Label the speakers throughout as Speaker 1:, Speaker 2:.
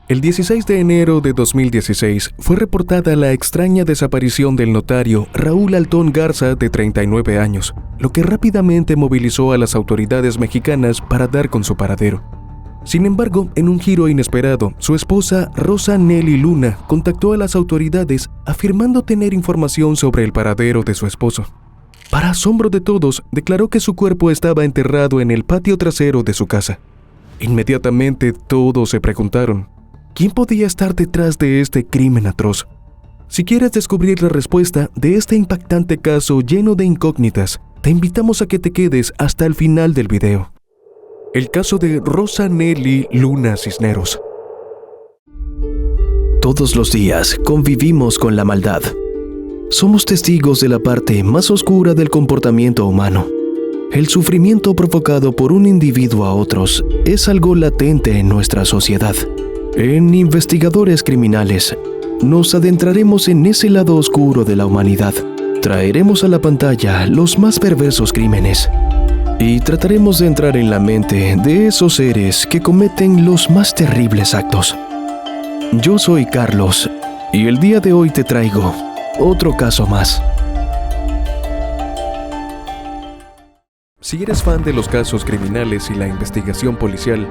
Speaker 1: El 16 de enero de 2016 fue reportada la extraña desaparición del notario Raúl Altón Garza, de 39 años, lo que rápidamente movilizó a las autoridades mexicanas para dar con su paradero. Sin embargo, en un giro inesperado, su esposa Rosa Nelly Luna contactó a las autoridades afirmando tener información sobre el paradero de su esposo. Para asombro de todos, declaró que su cuerpo estaba enterrado en el patio trasero de su casa. Inmediatamente todos se preguntaron, ¿quién podía estar detrás de este crimen atroz? Si quieres descubrir la respuesta de este impactante caso lleno de incógnitas, te invitamos a que te quedes hasta el final del video. El caso de Rosa Nelly Luna Cisneros.
Speaker 2: Todos los días convivimos con la maldad. Somos testigos de la parte más oscura del comportamiento humano. El sufrimiento provocado por un individuo a otros es algo latente en nuestra sociedad. En Investigadores Criminales, nos adentraremos en ese lado oscuro de la humanidad. Traeremos a la pantalla los más perversos crímenes y trataremos de entrar en la mente de esos seres que cometen los más terribles actos. Yo soy Carlos y el día de hoy te traigo otro caso más.
Speaker 1: Si eres fan de los casos criminales y la investigación policial,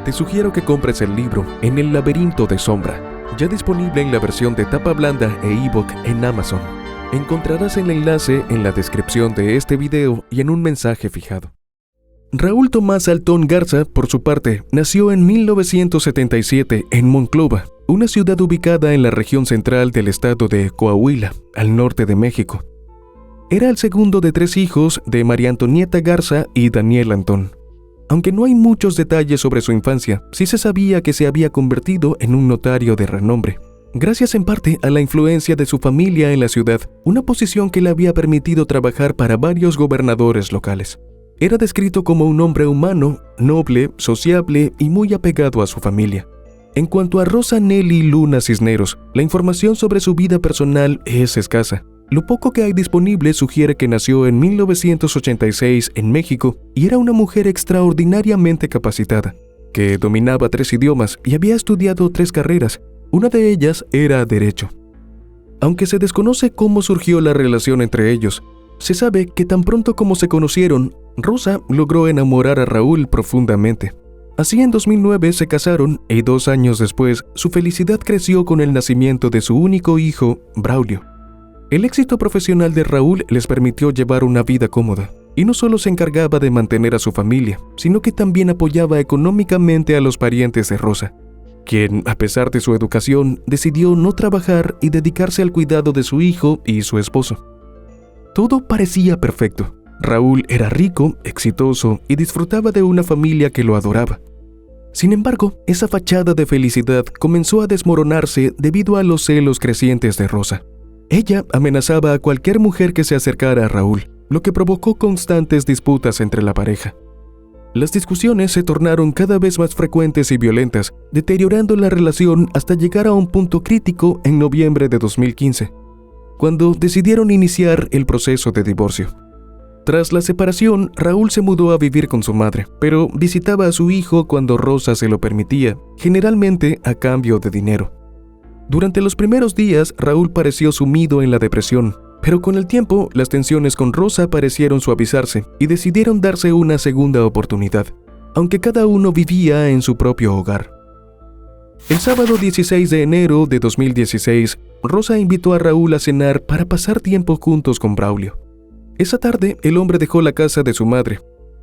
Speaker 1: te sugiero que compres el libro En el laberinto de sombra, ya disponible en la versión de tapa blanda e ebook en Amazon. Encontrarás el enlace en la descripción de este video y en un mensaje fijado. Raúl Tomás Altón Garza, por su parte, nació en 1977 en Monclova, una ciudad ubicada en la región central del estado de Coahuila, al norte de México. Era el segundo de 3 hijos de María Antonieta Garza y Daniel Antón. Aunque no hay muchos detalles sobre su infancia, sí se sabía que se había convertido en un notario de renombre, gracias en parte a la influencia de su familia en la ciudad, una posición que le había permitido trabajar para varios gobernadores locales. Era descrito como un hombre humano, noble, sociable y muy apegado a su familia. En cuanto a Rosa Nelly Luna Cisneros, la información sobre su vida personal es escasa. Lo poco que hay disponible sugiere que nació en 1986 en México y era una mujer extraordinariamente capacitada, que dominaba 3 idiomas y había estudiado 3 carreras. Una de ellas era Derecho. Aunque se desconoce cómo surgió la relación entre ellos, se sabe que tan pronto como se conocieron, Rosa logró enamorar a Raúl profundamente. Así en 2009 se casaron y 2 años después su felicidad creció con el nacimiento de su único hijo, Braulio. El éxito profesional de Raúl les permitió llevar una vida cómoda, y no solo se encargaba de mantener a su familia, sino que también apoyaba económicamente a los parientes de Rosa, quien, a pesar de su educación, decidió no trabajar y dedicarse al cuidado de su hijo y su esposo. Todo parecía perfecto. Raúl era rico, exitoso y disfrutaba de una familia que lo adoraba. Sin embargo, esa fachada de felicidad comenzó a desmoronarse debido a los celos crecientes de Rosa. Ella amenazaba a cualquier mujer que se acercara a Raúl, lo que provocó constantes disputas entre la pareja. Las discusiones se tornaron cada vez más frecuentes y violentas, deteriorando la relación hasta llegar a un punto crítico en noviembre de 2015, cuando decidieron iniciar el proceso de divorcio. Tras la separación, Raúl se mudó a vivir con su madre, pero visitaba a su hijo cuando Rosa se lo permitía, generalmente a cambio de dinero. Durante los primeros días, Raúl pareció sumido en la depresión, pero con el tiempo, las tensiones con Rosa parecieron suavizarse y decidieron darse una segunda oportunidad, aunque cada uno vivía en su propio hogar. El sábado 16 de enero de 2016, Rosa invitó a Raúl a cenar para pasar tiempo juntos con Braulio. Esa tarde, el hombre dejó la casa de su madre,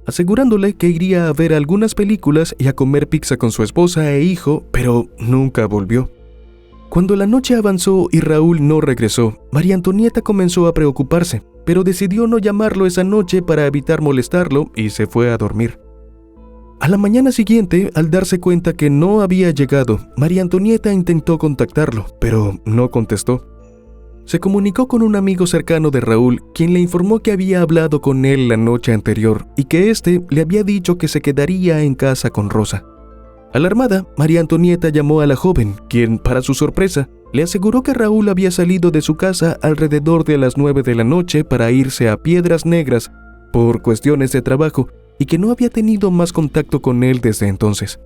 Speaker 1: asegurándole que iría a ver algunas películas y a comer pizza con su esposa e hijo, pero nunca volvió. Cuando la noche avanzó y Raúl no regresó, María Antonieta comenzó a preocuparse, pero decidió no llamarlo esa noche para evitar molestarlo y se fue a dormir. A la mañana siguiente, al darse cuenta que no había llegado, María Antonieta intentó contactarlo, pero no contestó. Se comunicó con un amigo cercano de Raúl, quien le informó que había hablado con él la noche anterior y que éste le había dicho que se quedaría en casa con Rosa. Alarmada, María Antonieta llamó a la joven, quien, para su sorpresa, le aseguró que Raúl había salido de su casa alrededor de las 9 de la noche para irse a Piedras Negras por cuestiones de trabajo y que no había tenido más contacto con él desde entonces.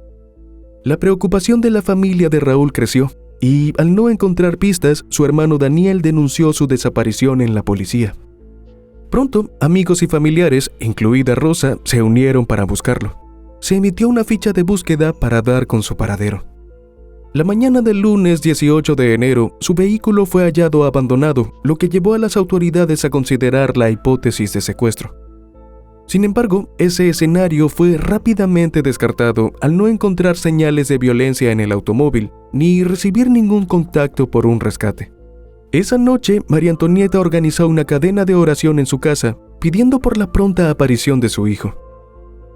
Speaker 1: La preocupación de la familia de Raúl creció, y al no encontrar pistas, su hermano Daniel denunció su desaparición en la policía. Pronto, amigos y familiares, incluida Rosa, se unieron para buscarlo. Se emitió una ficha de búsqueda para dar con su paradero. La mañana del lunes 18 de enero, su vehículo fue hallado abandonado, lo que llevó a las autoridades a considerar la hipótesis de secuestro. Sin embargo, ese escenario fue rápidamente descartado al no encontrar señales de violencia en el automóvil, ni recibir ningún contacto por un rescate. Esa noche, María Antonieta organizó una cadena de oración en su casa, pidiendo por la pronta aparición de su hijo.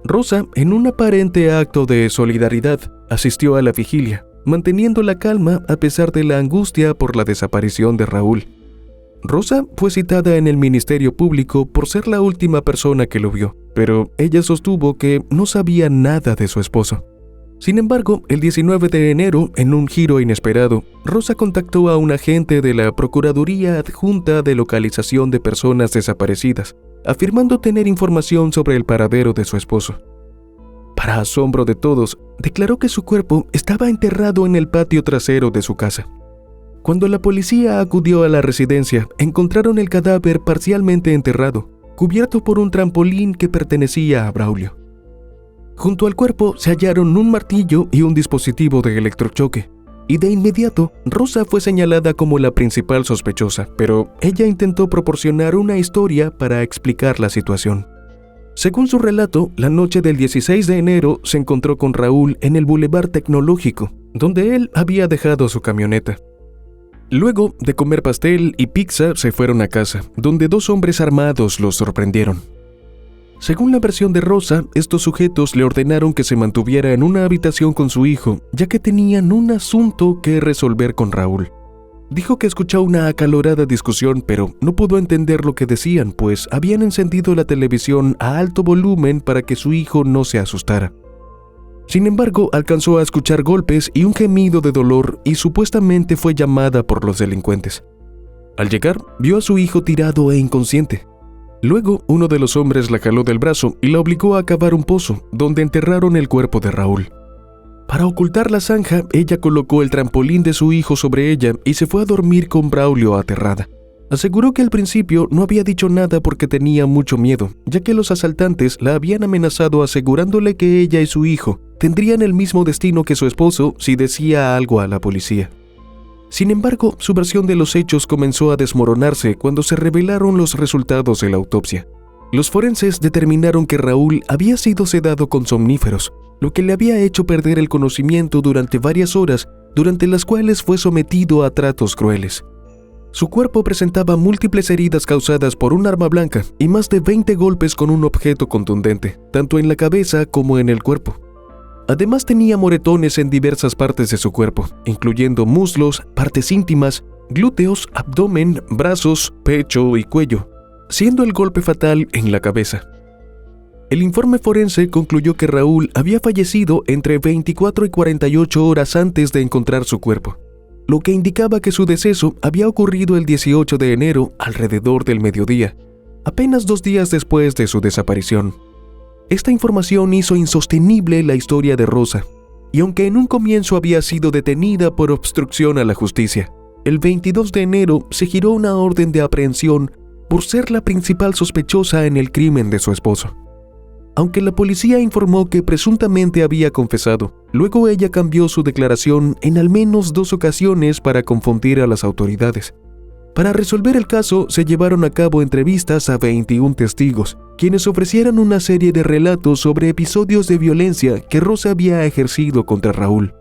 Speaker 1: Rosa, en un aparente acto de solidaridad, asistió a la vigilia, manteniendo la calma a pesar de la angustia por la desaparición de Raúl. Rosa fue citada en el Ministerio Público por ser la última persona que lo vio, pero ella sostuvo que no sabía nada de su esposo. Sin embargo, el 19 de enero, en un giro inesperado, Rosa contactó a un agente de la Procuraduría Adjunta de Localización de Personas Desaparecidas, afirmando tener información sobre el paradero de su esposo. Para asombro de todos, declaró que su cuerpo estaba enterrado en el patio trasero de su casa. Cuando la policía acudió a la residencia, encontraron el cadáver parcialmente enterrado, cubierto por un trampolín que pertenecía a Braulio. Junto al cuerpo se hallaron un martillo y un dispositivo de electrochoque, y de inmediato Rosa fue señalada como la principal sospechosa, pero ella intentó proporcionar una historia para explicar la situación. Según su relato, la noche del 16 de enero se encontró con Raúl en el Boulevard Tecnológico, donde él había dejado su camioneta. Luego de comer pastel y pizza, se fueron a casa, donde dos hombres armados los sorprendieron. Según la versión de Rosa, estos sujetos le ordenaron que se mantuviera en una habitación con su hijo, ya que tenían un asunto que resolver con Raúl. Dijo que escuchó una acalorada discusión, pero no pudo entender lo que decían, pues habían encendido la televisión a alto volumen para que su hijo no se asustara. Sin embargo, alcanzó a escuchar golpes y un gemido de dolor y supuestamente fue llamada por los delincuentes. Al llegar, vio a su hijo tirado e inconsciente. Luego, uno de los hombres la jaló del brazo y la obligó a cavar un pozo, donde enterraron el cuerpo de Raúl. Para ocultar la zanja, ella colocó el trampolín de su hijo sobre ella y se fue a dormir con Braulio aterrada. Aseguró que al principio no había dicho nada porque tenía mucho miedo, ya que los asaltantes la habían amenazado asegurándole que ella y su hijo tendrían el mismo destino que su esposo si decía algo a la policía. Sin embargo, su versión de los hechos comenzó a desmoronarse cuando se revelaron los resultados de la autopsia. Los forenses determinaron que Raúl había sido sedado con somníferos, lo que le había hecho perder el conocimiento durante varias horas, durante las cuales fue sometido a tratos crueles. Su cuerpo presentaba múltiples heridas causadas por un arma blanca y más de 20 golpes con un objeto contundente, tanto en la cabeza como en el cuerpo. Además tenía moretones en diversas partes de su cuerpo, incluyendo muslos, partes íntimas, glúteos, abdomen, brazos, pecho y cuello, siendo el golpe fatal en la cabeza. El informe forense concluyó que Raúl había fallecido entre 24 y 48 horas antes de encontrar su cuerpo, lo que indicaba que su deceso había ocurrido el 18 de enero alrededor del mediodía, apenas 2 días después de su desaparición. Esta información hizo insostenible la historia de Rosa, y aunque en un comienzo había sido detenida por obstrucción a la justicia, el 22 de enero se giró una orden de aprehensión por ser la principal sospechosa en el crimen de su esposo. Aunque la policía informó que presuntamente había confesado, luego ella cambió su declaración en al menos 2 ocasiones para confundir a las autoridades. Para resolver el caso, se llevaron a cabo entrevistas a 21 testigos, quienes ofrecieron una serie de relatos sobre episodios de violencia que Rosa había ejercido contra Raúl.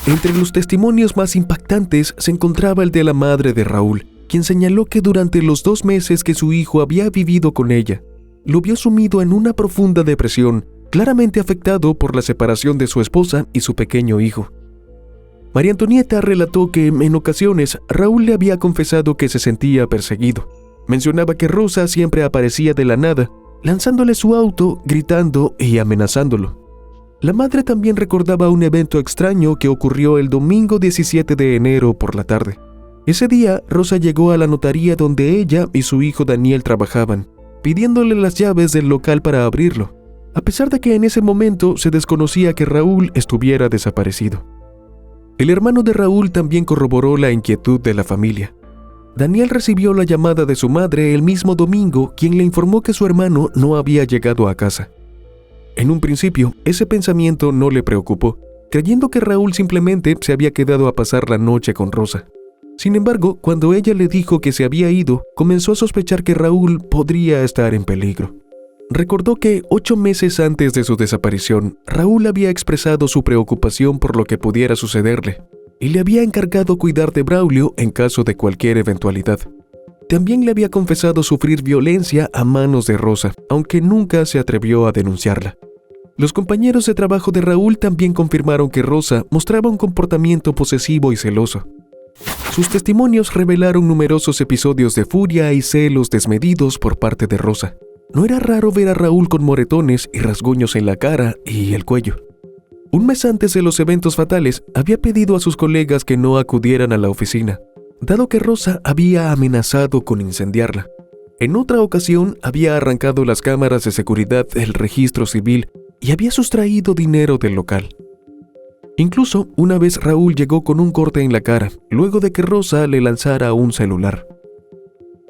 Speaker 1: Entre los testimonios más impactantes se encontraba el de la madre de Raúl, quien señaló que durante los 2 meses que su hijo había vivido con ella, lo vio sumido en una profunda depresión, claramente afectado por la separación de su esposa y su pequeño hijo. María Antonieta relató que, en ocasiones, Raúl le había confesado que se sentía perseguido. Mencionaba que Rosa siempre aparecía de la nada, lanzándole su auto, gritando y amenazándolo. La madre también recordaba un evento extraño que ocurrió el domingo 17 de enero por la tarde. Ese día, Rosa llegó a la notaría donde ella y su hijo Daniel trabajaban, pidiéndole las llaves del local para abrirlo. a pesar de que en ese momento se desconocía que Raúl estuviera desaparecido. El hermano de Raúl también corroboró la inquietud de la familia. Daniel recibió la llamada de su madre el mismo domingo, quien le informó que su hermano no había llegado a casa. En un principio, ese pensamiento no le preocupó, creyendo que Raúl simplemente se había quedado a pasar la noche con Rosa. Sin embargo, cuando ella le dijo que se había ido, comenzó a sospechar que Raúl podría estar en peligro. Recordó que 8 meses antes de su desaparición, Raúl había expresado su preocupación por lo que pudiera sucederle, y le había encargado cuidar de Braulio en caso de cualquier eventualidad. También le había confesado sufrir violencia a manos de Rosa, aunque nunca se atrevió a denunciarla. Los compañeros de trabajo de Raúl también confirmaron que Rosa mostraba un comportamiento posesivo y celoso. Sus testimonios revelaron numerosos episodios de furia y celos desmedidos por parte de Rosa. No era raro ver a Raúl con moretones y rasguños en la cara y el cuello. Un mes antes de los eventos fatales, había pedido a sus colegas que no acudieran a la oficina, dado que Rosa había amenazado con incendiarla. En otra ocasión, había arrancado las cámaras de seguridad del registro civil y había sustraído dinero del local. Incluso, una vez Raúl llegó con un corte en la cara, luego de que Rosa le lanzara un celular.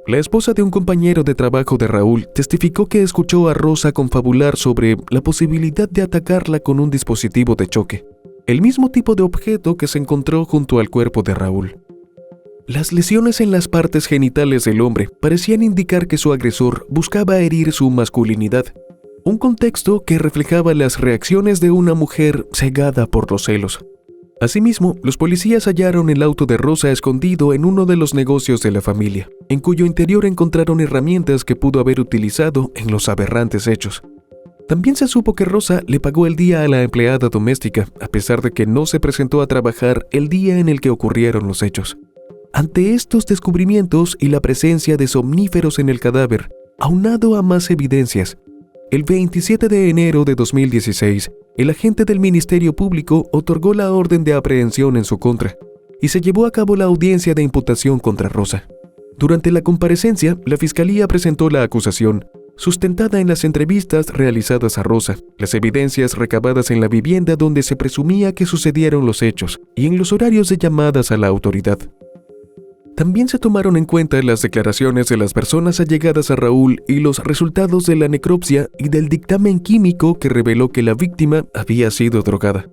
Speaker 1: La esposa de un compañero de trabajo de Raúl testificó que escuchó a Rosa confabular sobre la posibilidad de atacarla con un dispositivo de choque, el mismo tipo de objeto que se encontró junto al cuerpo de Raúl. Las lesiones en las partes genitales del hombre parecían indicar que su agresor buscaba herir su masculinidad, un contexto que reflejaba las reacciones de una mujer cegada por los celos. Asimismo, los policías hallaron el auto de Rosa escondido en uno de los negocios de la familia, en cuyo interior encontraron herramientas que pudo haber utilizado en los aberrantes hechos. También se supo que Rosa le pagó el día a la empleada doméstica, a pesar de que no se presentó a trabajar el día en el que ocurrieron los hechos. Ante estos descubrimientos y la presencia de somníferos en el cadáver, aunado a más evidencias, el 27 de enero de 2016, el agente del Ministerio Público otorgó la orden de aprehensión en su contra y se llevó a cabo la audiencia de imputación contra Rosa. Durante la comparecencia, la Fiscalía presentó la acusación, sustentada en las entrevistas realizadas a Rosa, las evidencias recabadas en la vivienda donde se presumía que sucedieron los hechos y en los horarios de llamadas a la autoridad. También se tomaron en cuenta las declaraciones de las personas allegadas a Raúl y los resultados de la necropsia y del dictamen químico que reveló que la víctima había sido drogada.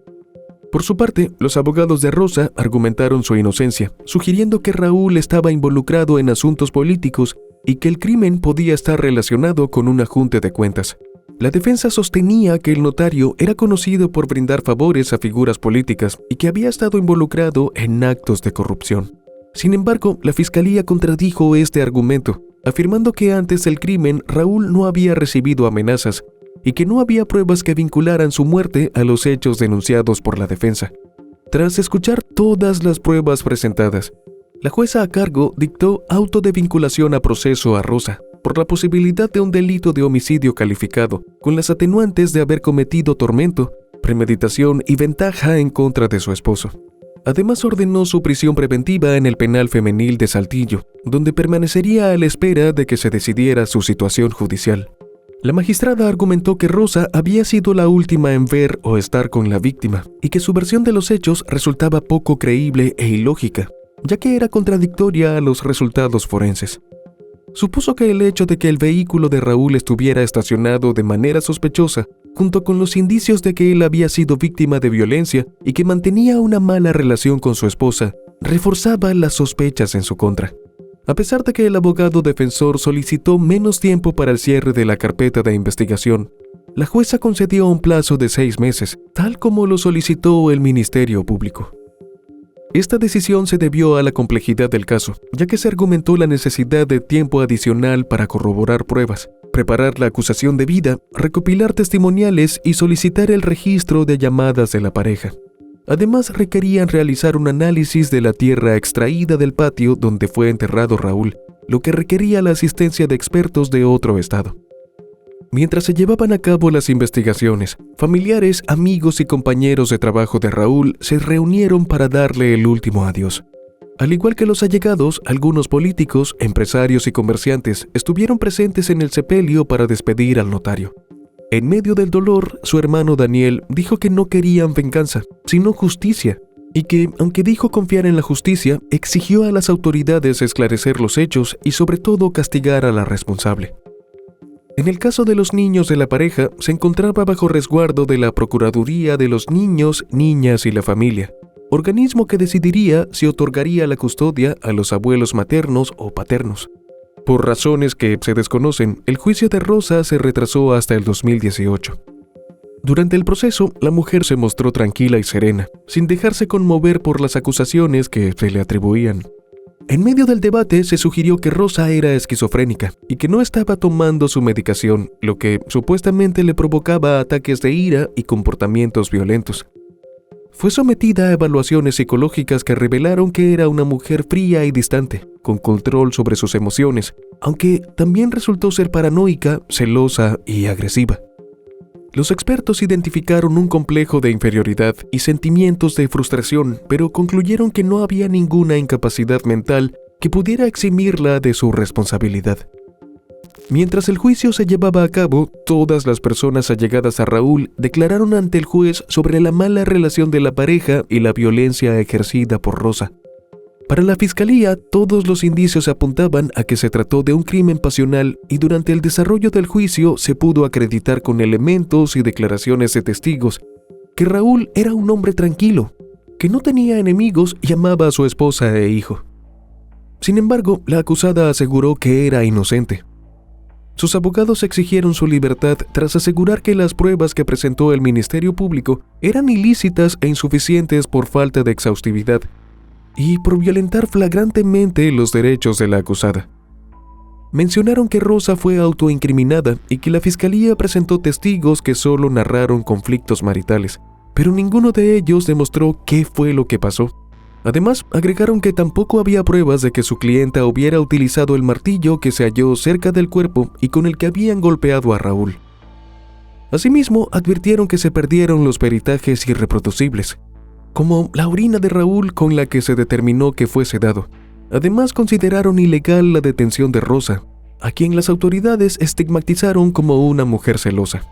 Speaker 1: Por su parte, los abogados de Rosa argumentaron su inocencia, sugiriendo que Raúl estaba involucrado en asuntos políticos y que el crimen podía estar relacionado con un ajuste de cuentas. La defensa sostenía que el notario era conocido por brindar favores a figuras políticas y que había estado involucrado en actos de corrupción. Sin embargo, la Fiscalía contradijo este argumento, afirmando que antes del crimen Raúl no había recibido amenazas y que no había pruebas que vincularan su muerte a los hechos denunciados por la defensa. Tras escuchar todas las pruebas presentadas, la jueza a cargo dictó auto de vinculación a proceso a Rosa por la posibilidad de un delito de homicidio calificado, con las atenuantes de haber cometido tormento, premeditación y ventaja en contra de su esposo. Además, ordenó su prisión preventiva en el penal femenil de Saltillo, donde permanecería a la espera de que se decidiera su situación judicial. La magistrada argumentó que Rosa había sido la última en ver o estar con la víctima, y que su versión de los hechos resultaba poco creíble e ilógica, ya que era contradictoria a los resultados forenses. Supuso que el hecho de que el vehículo de Raúl estuviera estacionado de manera sospechosa, junto con los indicios de que él había sido víctima de violencia y que mantenía una mala relación con su esposa, reforzaba las sospechas en su contra. A pesar de que el abogado defensor solicitó menos tiempo para el cierre de la carpeta de investigación, la jueza concedió un plazo de 6 meses, tal como lo solicitó el Ministerio Público. Esta decisión se debió a la complejidad del caso, ya que se argumentó la necesidad de tiempo adicional para corroborar pruebas, preparar la acusación debida, recopilar testimoniales y solicitar el registro de llamadas de la pareja. Además, requerían realizar un análisis de la tierra extraída del patio donde fue enterrado Raúl, lo que requería la asistencia de expertos de otro estado. Mientras se llevaban a cabo las investigaciones, familiares, amigos y compañeros de trabajo de Raúl se reunieron para darle el último adiós. Al igual que los allegados, algunos políticos, empresarios y comerciantes estuvieron presentes en el sepelio para despedir al notario. En medio del dolor, su hermano Daniel dijo que no querían venganza, sino justicia, y que, aunque dijo confiar en la justicia, exigió a las autoridades esclarecer los hechos y sobre todo castigar a la responsable. En el caso de los niños de la pareja, se encontraba bajo resguardo de la Procuraduría de los Niños, Niñas y la Familia, organismo que decidiría si otorgaría la custodia a los abuelos maternos o paternos. Por razones que se desconocen, el juicio de Rosa se retrasó hasta el 2018. Durante el proceso, la mujer se mostró tranquila y serena, sin dejarse conmover por las acusaciones que se le atribuían. En medio del debate se sugirió que Rosa era esquizofrénica y que no estaba tomando su medicación, lo que supuestamente le provocaba ataques de ira y comportamientos violentos. Fue sometida a evaluaciones psicológicas que revelaron que era una mujer fría y distante, con control sobre sus emociones, aunque también resultó ser paranoica, celosa y agresiva. Los expertos identificaron un complejo de inferioridad y sentimientos de frustración, pero concluyeron que no había ninguna incapacidad mental que pudiera eximirla de su responsabilidad. Mientras el juicio se llevaba a cabo, todas las personas allegadas a Raúl declararon ante el juez sobre la mala relación de la pareja y la violencia ejercida por Rosa. Para la fiscalía, todos los indicios apuntaban a que se trató de un crimen pasional y durante el desarrollo del juicio se pudo acreditar con elementos y declaraciones de testigos que Raúl era un hombre tranquilo, que no tenía enemigos y amaba a su esposa e hijo. Sin embargo, la acusada aseguró que era inocente. Sus abogados exigieron su libertad tras asegurar que las pruebas que presentó el Ministerio Público eran ilícitas e insuficientes por falta de exhaustividad y por violentar flagrantemente los derechos de la acusada. Mencionaron que Rosa fue autoincriminada y que la fiscalía presentó testigos que solo narraron conflictos maritales, pero ninguno de ellos demostró qué fue lo que pasó. Además, agregaron que tampoco había pruebas de que su clienta hubiera utilizado el martillo que se halló cerca del cuerpo y con el que habían golpeado a Raúl. Asimismo, advirtieron que se perdieron los peritajes irreproducibles, como la orina de Raúl con la que se determinó que fue sedado. Además, consideraron ilegal la detención de Rosa, a quien las autoridades estigmatizaron como una mujer celosa.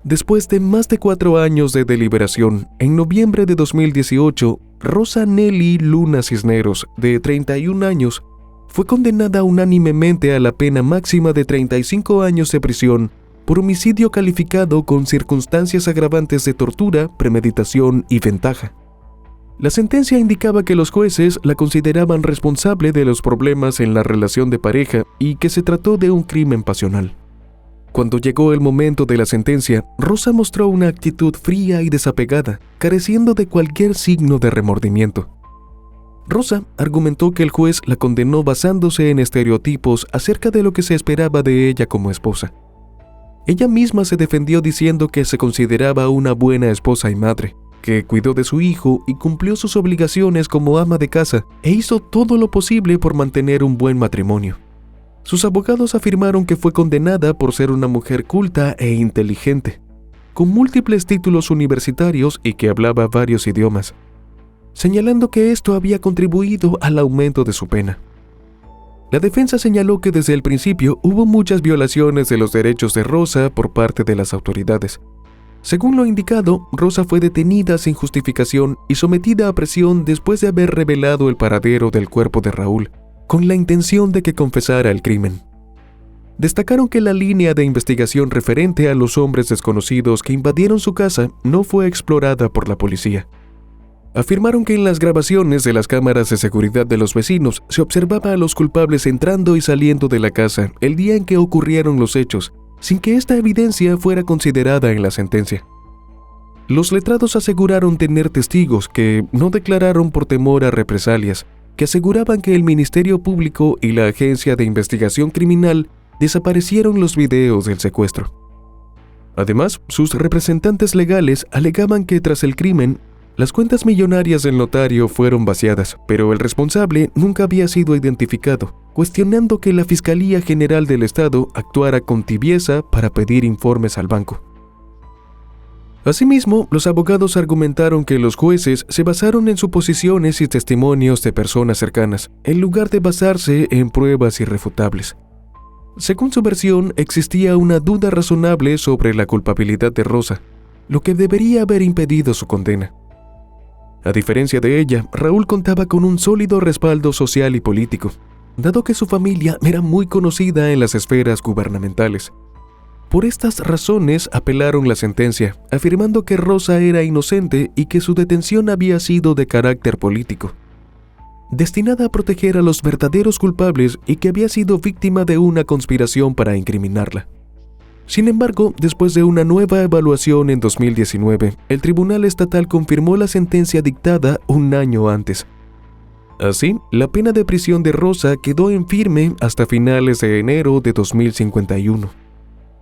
Speaker 1: Después de más de 4 años de deliberación, en noviembre de 2018, Rosa Nelly Luna Cisneros, de 31 años, fue condenada unánimemente a la pena máxima de 35 años de prisión por homicidio calificado con circunstancias agravantes de tortura, premeditación y ventaja. La sentencia indicaba que los jueces la consideraban responsable de los problemas en la relación de pareja y que se trató de un crimen pasional. Cuando llegó el momento de la sentencia, Rosa mostró una actitud fría y desapegada, careciendo de cualquier signo de remordimiento. Rosa argumentó que el juez la condenó basándose en estereotipos acerca de lo que se esperaba de ella como esposa. Ella misma se defendió diciendo que se consideraba una buena esposa y madre, que cuidó de su hijo y cumplió sus obligaciones como ama de casa e hizo todo lo posible por mantener un buen matrimonio. Sus abogados afirmaron que fue condenada por ser una mujer culta e inteligente, con múltiples títulos universitarios y que hablaba varios idiomas, señalando que esto había contribuido al aumento de su pena. La defensa señaló que desde el principio hubo muchas violaciones de los derechos de Rosa por parte de las autoridades. Según lo indicado, Rosa fue detenida sin justificación y sometida a presión después de haber revelado el paradero del cuerpo de Raúl, con la intención de que confesara el crimen. Destacaron que la línea de investigación referente a los hombres desconocidos que invadieron su casa no fue explorada por la policía. Afirmaron que en las grabaciones de las cámaras de seguridad de los vecinos se observaba a los culpables entrando y saliendo de la casa el día en que ocurrieron los hechos, sin que esta evidencia fuera considerada en la sentencia. Los letrados aseguraron tener testigos que no declararon por temor a represalias, que aseguraban que el Ministerio Público y la Agencia de Investigación Criminal desaparecieron los videos del secuestro. Además, sus representantes legales alegaban que tras el crimen, las cuentas millonarias del notario fueron vaciadas, pero el responsable nunca había sido identificado, cuestionando que la Fiscalía General del Estado actuara con tibieza para pedir informes al banco. Asimismo, los abogados argumentaron que los jueces se basaron en suposiciones y testimonios de personas cercanas, en lugar de basarse en pruebas irrefutables. Según su versión, existía una duda razonable sobre la culpabilidad de Rosa, lo que debería haber impedido su condena. A diferencia de ella, Raúl contaba con un sólido respaldo social y político, dado que su familia era muy conocida en las esferas gubernamentales. Por estas razones apelaron la sentencia, afirmando que Rosa era inocente y que su detención había sido de carácter político, destinada a proteger a los verdaderos culpables y que había sido víctima de una conspiración para incriminarla. Sin embargo, después de una nueva evaluación en 2019, el Tribunal Estatal confirmó la sentencia dictada un año antes. Así, la pena de prisión de Rosa quedó en firme hasta finales de enero de 2051.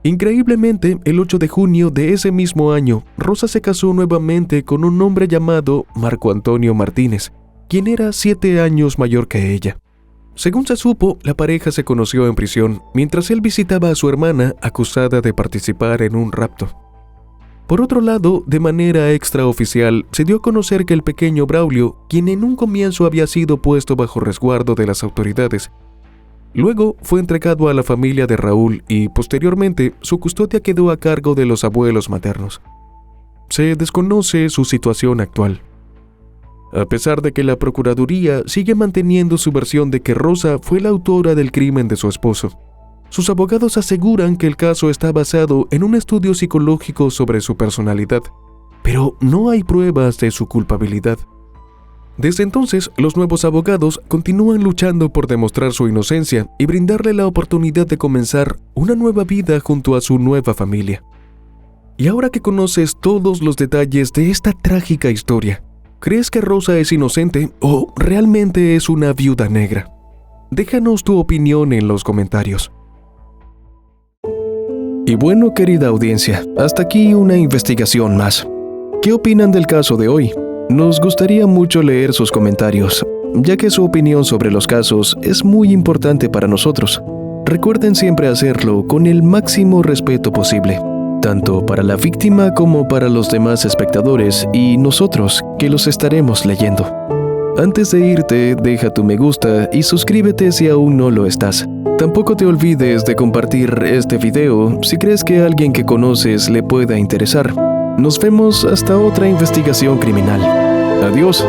Speaker 1: Increíblemente, el 8 de junio de ese mismo año, Rosa se casó nuevamente con un hombre llamado Marco Antonio Martínez, quien era 7 años mayor que ella. Según se supo, la pareja se conoció en prisión mientras él visitaba a su hermana acusada de participar en un rapto. Por otro lado, de manera extraoficial, se dio a conocer que el pequeño Braulio, quien en un comienzo había sido puesto bajo resguardo de las autoridades, luego fue entregado a la familia de Raúl y, posteriormente, su custodia quedó a cargo de los abuelos maternos. Se desconoce su situación actual. A pesar de que la Procuraduría sigue manteniendo su versión de que Rosa fue la autora del crimen de su esposo, sus abogados aseguran que el caso está basado en un estudio psicológico sobre su personalidad, pero no hay pruebas de su culpabilidad. Desde entonces, los nuevos abogados continúan luchando por demostrar su inocencia y brindarle la oportunidad de comenzar una nueva vida junto a su nueva familia. Y ahora que conoces todos los detalles de esta trágica historia, ¿crees que Rosa es inocente o realmente es una viuda negra? Déjanos tu opinión en los comentarios.
Speaker 2: Y bueno, querida audiencia, hasta aquí una investigación más. ¿Qué opinan del caso de hoy? Nos gustaría mucho leer sus comentarios, ya que su opinión sobre los casos es muy importante para nosotros. Recuerden siempre hacerlo con el máximo respeto posible, tanto para la víctima como para los demás espectadores y nosotros, que los estaremos leyendo. Antes de irte, deja tu me gusta y suscríbete si aún no lo estás. Tampoco te olvides de compartir este video si crees que a alguien que conoces le pueda interesar. Nos vemos hasta otra investigación criminal. Adiós.